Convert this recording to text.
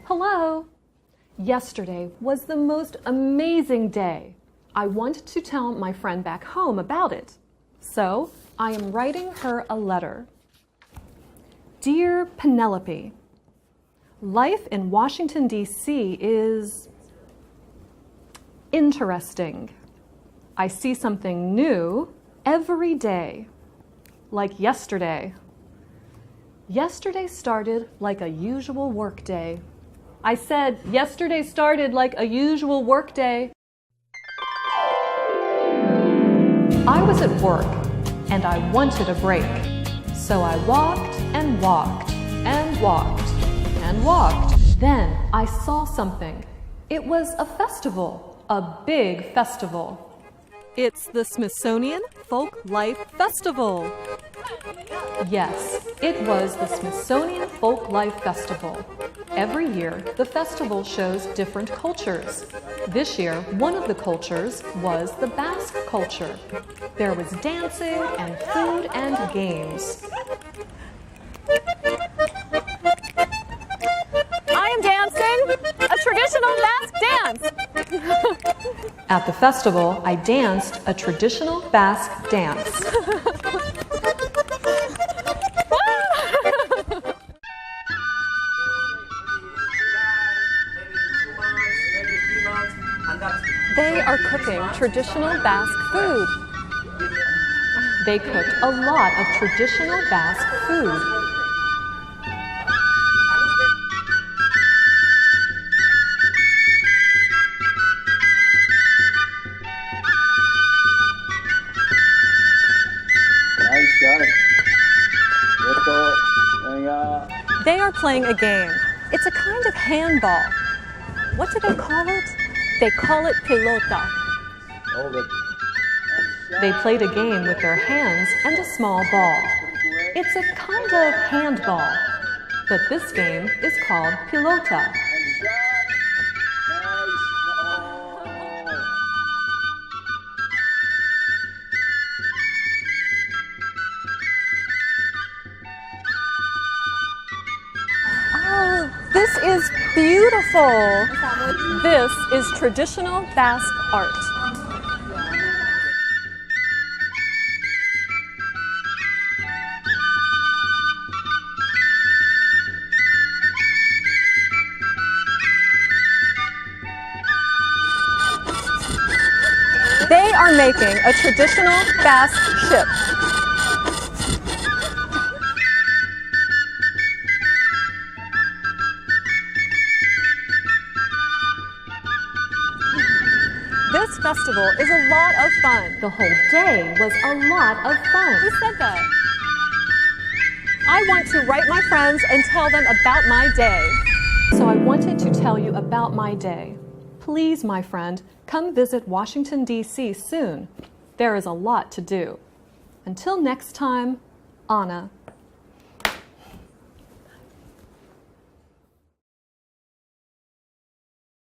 Hello! Yesterday was the most amazing day. I wanted to tell my friend back home about it. So I am writing her a letter. Dear Penelope, life in Washington, D.C. is interesting. I see something new every day, like yesterday. Yesterday started like a usual work day. I said yesterday started like a usual work day. I was at work and I wanted a break. So I walked and walked and walked and walked. Then I saw something. It was a festival, a big festival. It's the Smithsonian Folk Life Festival. Yes, it was the Smithsonian Folk Life Festival. Every year, the festival shows different cultures. This year, one of the cultures was the Basque culture. There was dancing and food and games. I am dancing a traditional Basque dance. At the festival, I danced a traditional Basque dance. They are cooking traditional Basque food. They cooked a lot of traditional Basque food. They are playing a game. It's a kind of handball. What do they call it? They call it pelota. They played a game with their hands and a small ball. It's a kind of handball, but this game is called pelota. Oh, this is beautiful. This is traditional Basque art. They are making a traditional Basque ship. This festival is a lot of fun. The whole day was a lot of fun. Who said that? I want to write my friends and tell them about my day. So I wanted to tell you about my day. Please, my friend, come visit Washington, D.C. soon. There is a lot to do. Until next time, Anna.